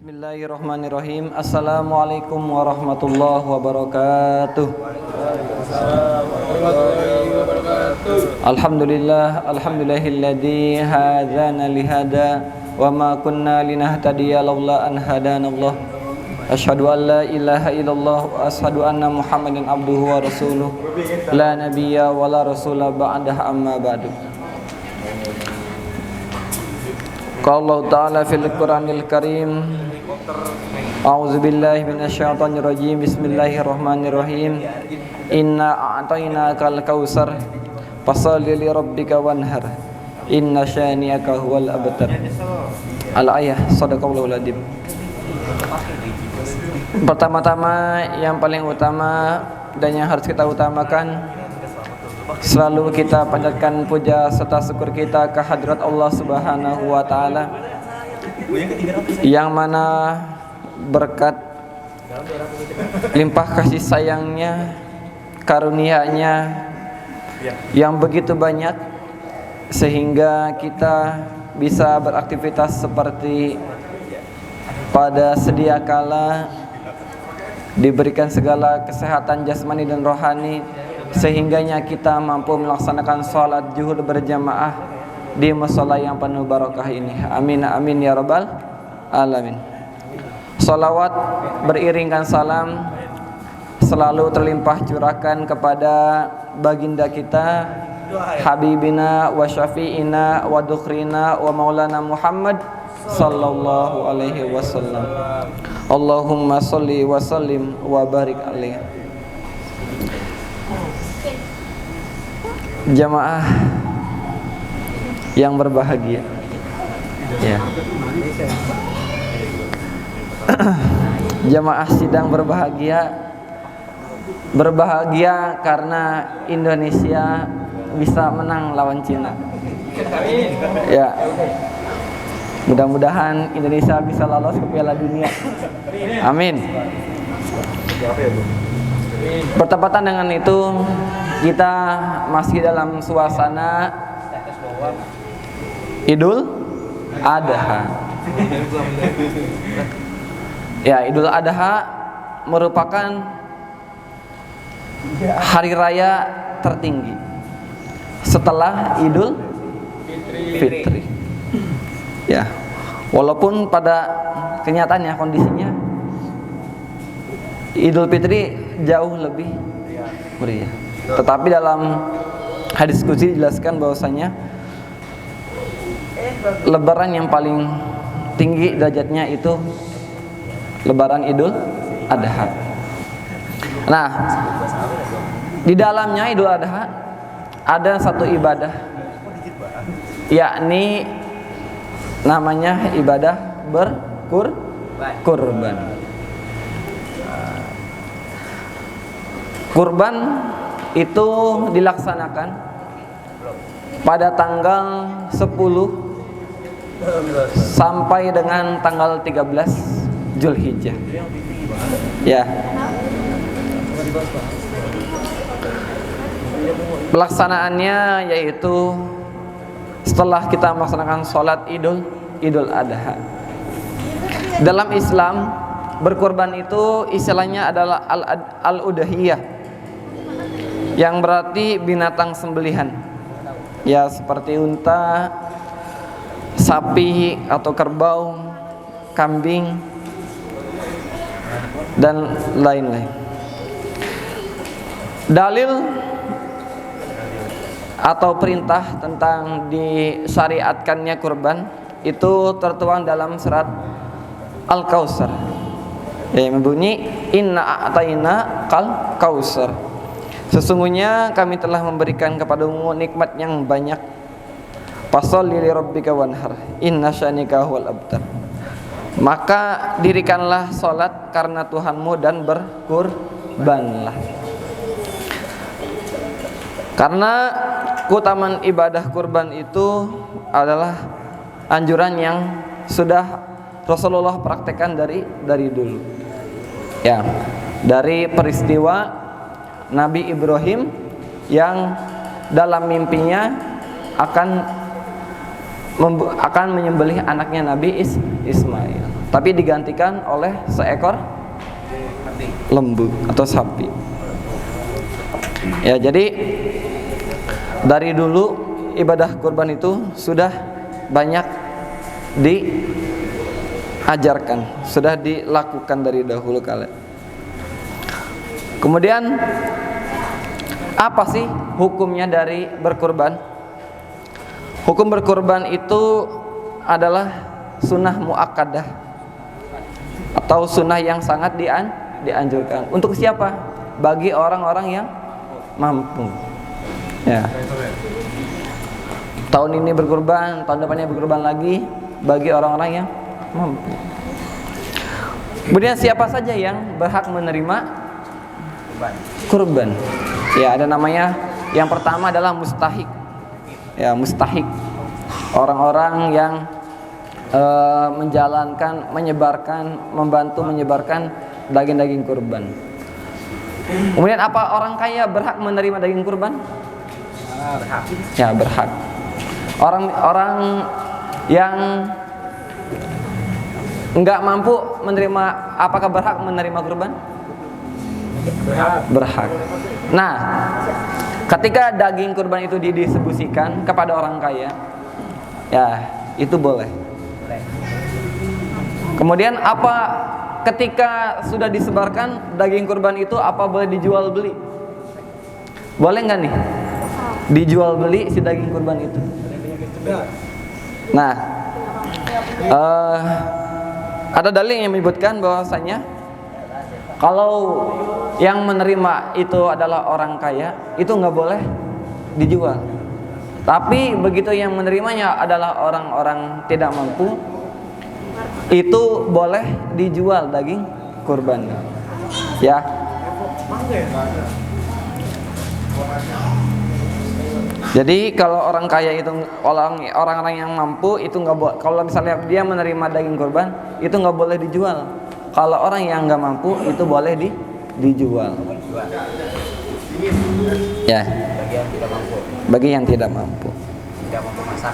Bismillahirrahmanirrahim. Assalamualaikum warahmatullahi wabarakatuh. Alhamdulillahilladzi hadana lihada wa ma kunna linahtadiya laula an hadanallah. Asyhadu an la ilaha illallah wa asyhadu anna Muhammadan abduhu wa rasuluh. La nabiyya wa la rasula ba'dahu amma ba'du. Qala Allah Ta'ala fil Qur'anil Karim. A'udzu billahi minasyaitonir rajim. Bismillahirrahmanirrahim. Inna a'tainakal kautsar fashalli li rabbika wanhar. Inna syani'aka huwal abtar. Al-ayah. Shadaqallahul adzim. Pertama-tama yang paling utama dan yang harus kita utamakan, selalu kita panjatkan puja serta syukur kita ke hadirat Allah Subhanahu wa Ta'ala, yang mana berkat limpah kasih sayangnya, karunia-Nya yang begitu banyak, sehingga kita bisa beraktivitas seperti pada sedia kala, diberikan segala kesehatan jasmani dan rohani, sehingganya kita mampu melaksanakan sholat zuhur berjamaah di mushola yang penuh barakah ini. Amin amin ya rabbal alamin. Sholawat beriringkan salam selalu terlimpah curahkan kepada baginda kita, habibina wa syafi'ina wa dukhrina wa maulana Muhammad sallallahu alaihi wasallam. Allahumma sholli wa sallim wa barik alaihi. Jamaah yang berbahagia, ya. Jamaah sidang berbahagia karena Indonesia bisa menang lawan Cina. Ya, mudah-mudahan Indonesia bisa lolos ke Piala Dunia. Amin. Bertepatan dengan itu, kita masih dalam suasana Idul Adha. Ya, Idul Adha merupakan hari raya tertinggi setelah Idul Fitri. Ya, walaupun pada kenyataannya kondisinya Idul Fitri jauh lebih meriah. Tetapi dalam hadis qudsi dijelaskan bahwasanya lebaran yang paling tinggi derajatnya itu lebaran Idul Adha. Nah, di dalamnya Idul Adha ada satu ibadah, yakni namanya ibadah berkurban. Kurban itu dilaksanakan pada tanggal 10 sampai dengan tanggal 13 Zulhijjah. Ya. Pelaksanaannya yaitu setelah kita melaksanakan sholat Idul Adha. Dalam Islam, berkurban itu istilahnya adalah al-udhiyah, yang berarti binatang sembelihan. Ya, seperti unta, sapi atau kerbau, kambing, dan lain-lain. Dalil atau perintah tentang disyariatkannya kurban itu tertuang dalam surat Al-Kautsar, yang berbunyi inna a'taina kal kautsar. Sesungguhnya kami telah memberikan kepadamu nikmat yang banyak. Fasholli li rabbika wanhar. Inna syani'aka huwal abtar. Maka dirikanlah salat karena Tuhanmu dan berkurbanlah. Karena keutamaan ibadah kurban itu adalah anjuran yang sudah Rasulullah praktekkan dari dulu. Ya, dari peristiwa Nabi Ibrahim yang dalam mimpinya akan menyembelih anaknya Nabi Ismail. tapi digantikan oleh seekor lembu atau sapi. Ya, jadi dari dulu ibadah kurban itu sudah banyak diajarkan, sudah dilakukan dari dahulu kala. Kemudian apa sih hukumnya dari berkurban? Hukum berkurban itu adalah sunnah muakkadah atau sunnah yang sangat dianjurkan. Untuk siapa? Bagi orang-orang yang mampu. Ya. Tahun ini berkurban, tahun depannya berkurban lagi bagi orang-orang yang mampu. Kemudian siapa saja yang berhak menerima kurban? Ya, ada namanya. Yang pertama adalah mustahik. Ya, mustahik. Orang-orang yang menjalankan, menyebarkan, membantu menyebarkan daging-daging kurban. Kemudian apa orang kaya berhak menerima daging kurban? Berhak. Ya, berhak. Orang yang enggak mampu menerima, apakah berhak menerima kurban? Berhak. Nah, ketika daging kurban itu didistribusikan kepada orang kaya, ya itu boleh. Kemudian apa ketika sudah disebarkan daging kurban itu, apa boleh dijual beli? Boleh nggak nih dijual beli si daging kurban itu? Nah, ada dalil yang menyebutkan bahwasanya kalau yang menerima itu adalah orang kaya, itu nggak boleh dijual. Tapi begitu yang menerimanya adalah orang-orang tidak mampu, itu boleh dijual daging kurban. Ya. Jadi kalau orang kaya itu, orang-orang yang mampu itu nggak boleh. Kalau misalnya dia menerima daging kurban, itu nggak boleh dijual. Kalau orang yang nggak mampu itu boleh dijual. Ya. Bagi yang tidak mampu. Tidak mampu masak.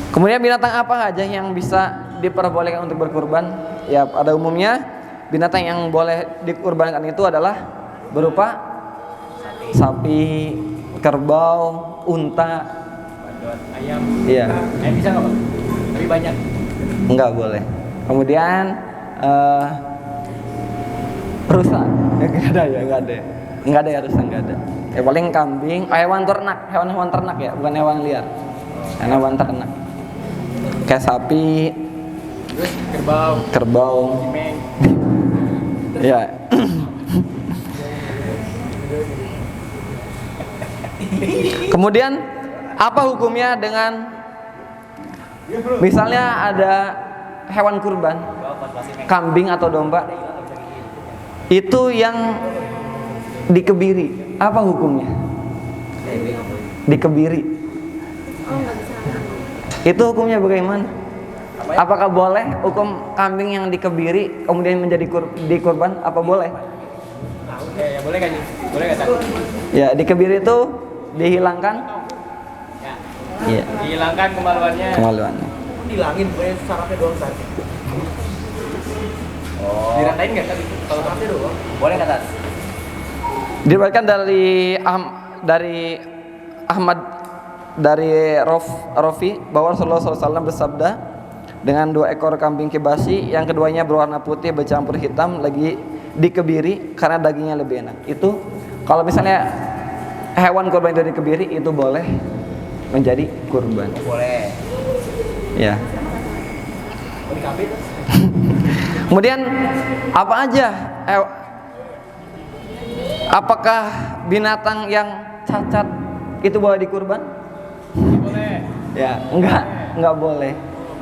Kemudian binatang apa aja yang bisa diperbolehkan untuk berkurban? Ya, pada umumnya binatang yang boleh dikurbankan itu adalah berupa sapi, kerbau, unta, ayam. Iya. Bisa nggak, Pak? Lebih banyak? Enggak boleh. Kemudian rusa, enggak ada ya, enggak ada ya rusa, enggak ada. Ya paling kambing, hewan ternak ya, bukan hewan liar. Hewan ternak. Kayak sapi, terus kerbau. Ya. Kemudian apa hukumnya dengan misalnya ada hewan kurban, kambing atau domba, itu yang dikebiri, apa hukumnya? Dikebiri. Itu hukumnya bagaimana? Apakah boleh hukum kambing yang dikebiri kemudian menjadi dikurban? Apa boleh? Ya, boleh kan? Boleh kan? Ya, dikebiri itu dihilangkan. Ya. Dihilangkan kemaluannya. Dihilangin, boleh sarafnya doang tadi. Oh. Diratain nggak tadi? Kalau sarafnya doang. Boleh nggak tadi? Diriwayatkan dari Ahmad dari Rofi bahwa Rasulullah SAW bersabda, dengan 2 ekor kambing kibasi yang keduanya berwarna putih bercampur hitam lagi dikebiri karena dagingnya lebih enak. Itu kalau misalnya hewan kurban itu dikebiri, itu boleh menjadi kurban. Boleh. Ya. Kemudian apa aja? Apakah binatang yang cacat itu boleh dikurban? Boleh. Ya, enggak boleh.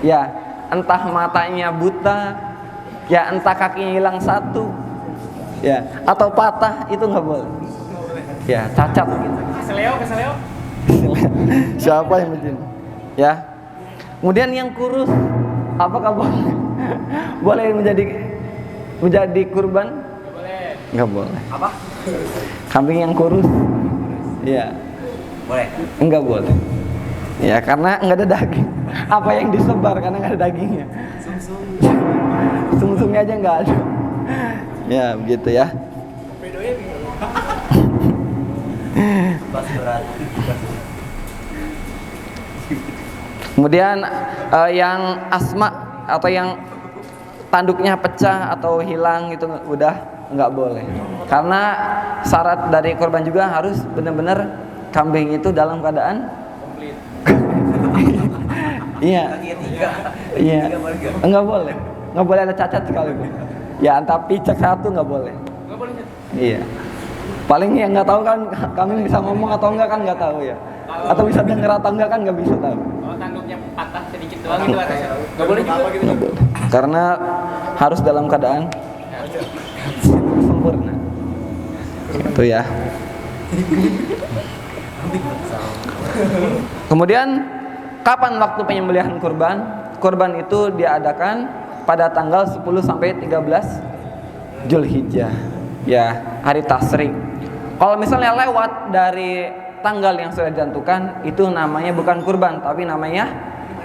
Ya, entah matanya buta, ya entah kakinya hilang satu, ya atau patah, itu enggak boleh. Ya, cacat gitu. Keseleo. Siapa yang begini? Ya. Kemudian yang kurus, apakah boleh? Boleh menjadi kurban? Boleh. Enggak boleh. Apa? Kambing yang kurus? Ya. Boleh. Enggak boleh. Ya, karena enggak ada daging. Apa yang disebar karena nggak ada dagingnya? Sum-sumnya aja nggak ada. Ya begitu ya. Kemudian yang asma atau yang tanduknya pecah atau hilang itu udah nggak boleh. Karena syarat dari korban juga harus benar-benar kambing itu dalam keadaan komplit. Iya. Iya. Nggak boleh. Nggak boleh ada cacat sekalipun. Ya, tapi cek satu nggak boleh. Nggak boleh. Iya. Paling yang nggak tahu kan kambing bisa ngomong atau enggak kan nggak tahu ya. Atau bisa denger atau enggak kan nggak bisa tahu. Kalau tanduknya patah sedikit doang itu harusnya. Nggak boleh juga gitu. Nggak boleh. Karena harus dalam keadaan sempurna. Itu ya. Kemudian kapan waktu penyembelihan kurban? Kurban itu diadakan pada tanggal 10 sampai 13 Zulhijjah. Ya, hari tasyrik. Kalau misalnya lewat dari tanggal yang sudah ditentukan, itu namanya bukan kurban, tapi namanya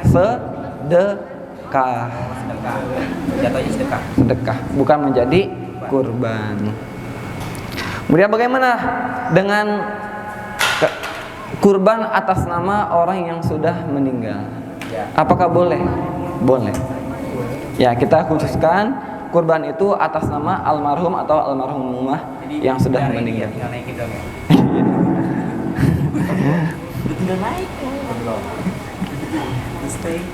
sedekah. Jatuhnya sedekah. Sedekah, bukan menjadi kurban. Kemudian bagaimana dengan kurban atas nama orang yang sudah meninggal? Apakah boleh? Boleh. Ya, kita khususkan kurban itu atas nama almarhum atau almarhumah yang sudah meninggal. Tinggal naikin dong ya. Tinggal naik. Stay.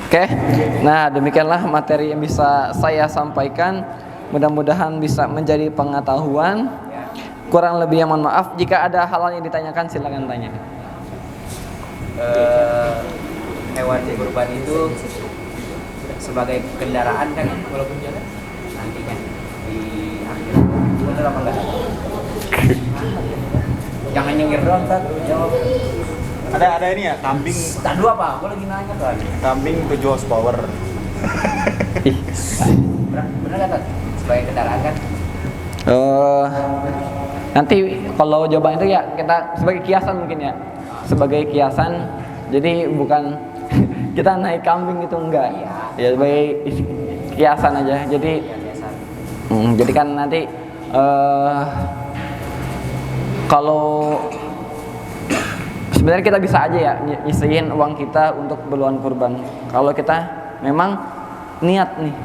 Oke, nah demikianlah materi yang bisa saya sampaikan. Mudah-mudahan bisa menjadi pengetahuan. Kurang lebih mohon maaf. Jika ada hal yang ditanyakan silakan tanya. Hewan kurban itu sebagai kendaraan kan walaupun jalan nantinya di akhirat benar apa enggak? Jangan nyengir doang, Tat. Jawab. Ada ini ya, kambing. Tadu apa? Gua lagi nanya tuh. Kambing 7 horsepower. Benar kan, Tat? Sebagai kendaraan kan? Nanti kalau jawaban itu ya kita sebagai kiasan mungkin ya. Sebagai kiasan. Jadi bukan kita naik kambing itu enggak. Ya sebagai kiasan aja. Jadi jadi kan nanti kalau sebenarnya kita bisa aja ya nyisihin uang kita untuk keperluan kurban. Kalau kita memang niat nih.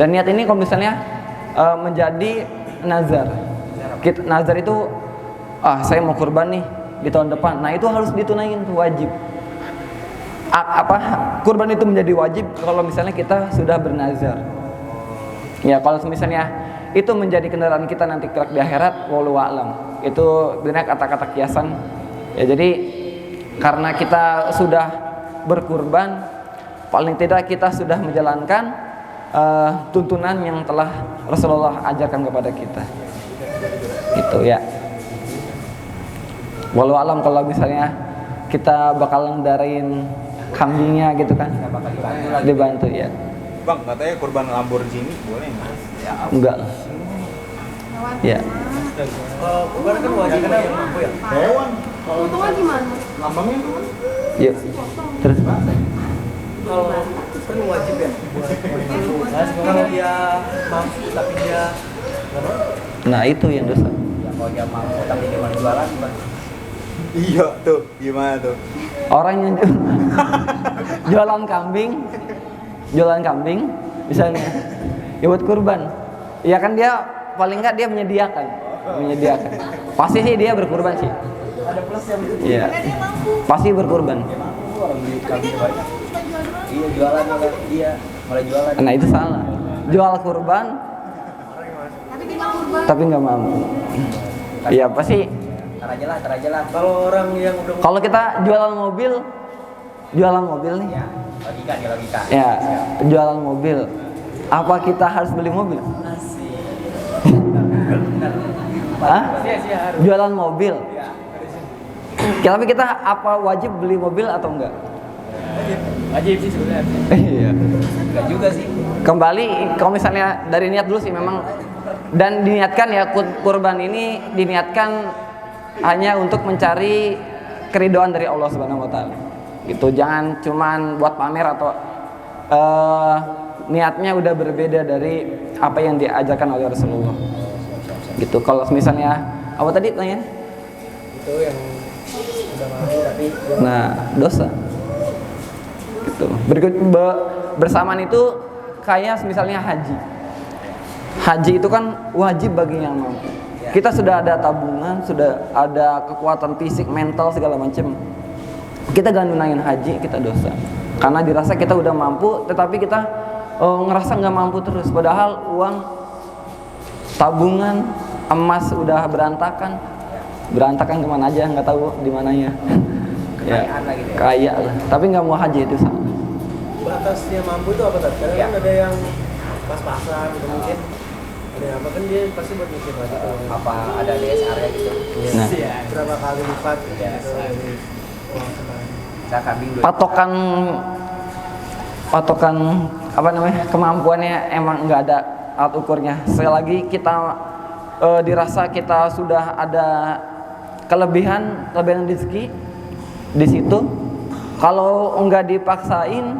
Dan niat ini kalau misalnya menjadi nazar. Nazar itu saya mau kurban nih di tahun depan. Nah, itu harus ditunaikan, itu wajib. Kurban itu menjadi wajib kalau misalnya kita sudah bernazar. Ya, kalau misalnya itu menjadi kendaraan kita nanti kelak di akhirat, wallahu a'lam. Itu benar kata-kata kiasan. Ya, jadi karena kita sudah berkurban, paling tidak kita sudah menjalankan tuntunan yang telah Rasulullah ajarkan kepada kita. Gitu ya. Walau alam kalau misalnya kita bakal ngedarain kambingnya gitu kan, dibantu ya. Bang, katanya kurban Lamborghini boleh nggak? Ya, enggak. Ya. kalau kurban kan wajib yang mampu ya. Hewan. Untungnya gimana? Lambangnya itu kan? Yuk. Terus Kalau kan wajib ya. Kalau dia mampu tapi dia nah itu yang dosa. ya kalau dia mampu tapi dia mau jualan gimana? Iya tuh, gimana tuh? Orang yang jualan kambing misalnya ya buat kurban. Ya kan dia paling enggak dia menyediakan. Pasti sih dia berkurban sih. Ada plus yang begitu. Iya. Pasti berkurban. Orang beli kambing banyak. Iya jualan malah dia mulai jualan. Nah itu salah. Jual kurban tapi nggak mampu. Iya pasti. Tar aja lah. Kalau orang yang udah Kalau kita jualan mobil nih. ya, logika. Ya, jualan mobil. Apa kita harus beli mobil? Asik. Hah? Iya harus. Jualan mobil. Tapi kita apa wajib beli mobil atau enggak? Wajib sih sebenarnya. Iya. Enggak juga sih. Kembali kalau misalnya dari niat dulu sih memang, dan diniatkan ya kurban ini diniatkan hanya untuk mencari keridhaan dari Allah Subhanahu wa taala. Gitu, jangan cuman buat pamer atau niatnya udah berbeda dari apa yang diajarkan oleh Rasulullah. Gitu. Kalau misalnya apa tadi tanya? Itu yang udah mati tapi Nah, dosa. Gitu. Bersamaan itu kayak misalnya haji. Haji itu kan wajib bagi yang mampu. Kita sudah ada tabungan, sudah ada kekuatan fisik, mental segala macam. Kita gak nunain haji, kita dosa. Karena dirasa kita udah mampu, tetapi kita ngerasa nggak mampu terus. Padahal uang tabungan emas udah berantakan kemana aja, nggak tahu di mananya. Ya, Kekayaan lah gitu ya. kaya lah. Tapi nggak mau haji itu salah. batasnya mampu itu apa tadi? Karena Iya. kan ada yang pas-pasan gitu mungkin. Ada yang apa kan dia pasti buat mikir lagi tuh. Apa ada DSR-nya gitu. Nah. Berapa kali lipat gitu Iya. dari uang sekarang. Kita kambing dulu. Patokan apa namanya, kemampuannya emang nggak ada alat ukurnya. Sekali lagi kita dirasa kita sudah ada kelebihan rezeki di situ. Kalau nggak dipaksain,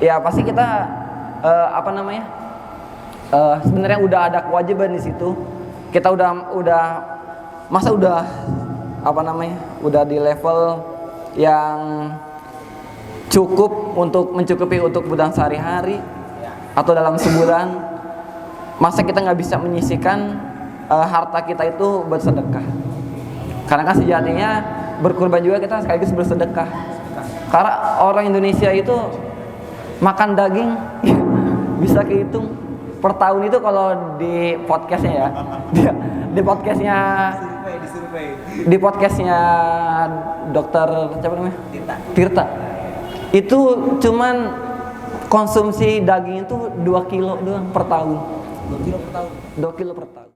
ya pasti kita sebenarnya udah ada kewajiban di situ. Kita udah di level yang cukup untuk mencukupi untuk kebutuhan sehari-hari atau dalam sebulan. Masa kita nggak bisa menyisihkan harta kita itu bersedekah? Karena kan sejatinya berkurban juga kita sekaligus bersedekah. Karena orang Indonesia itu makan daging bisa kehitung per tahun itu, kalau di podcastnya ya, di podcastnya dokter siapa namanya? Tirta. Itu cuman konsumsi daging itu 2 kilo doang per tahun. 2 kilo per tahun.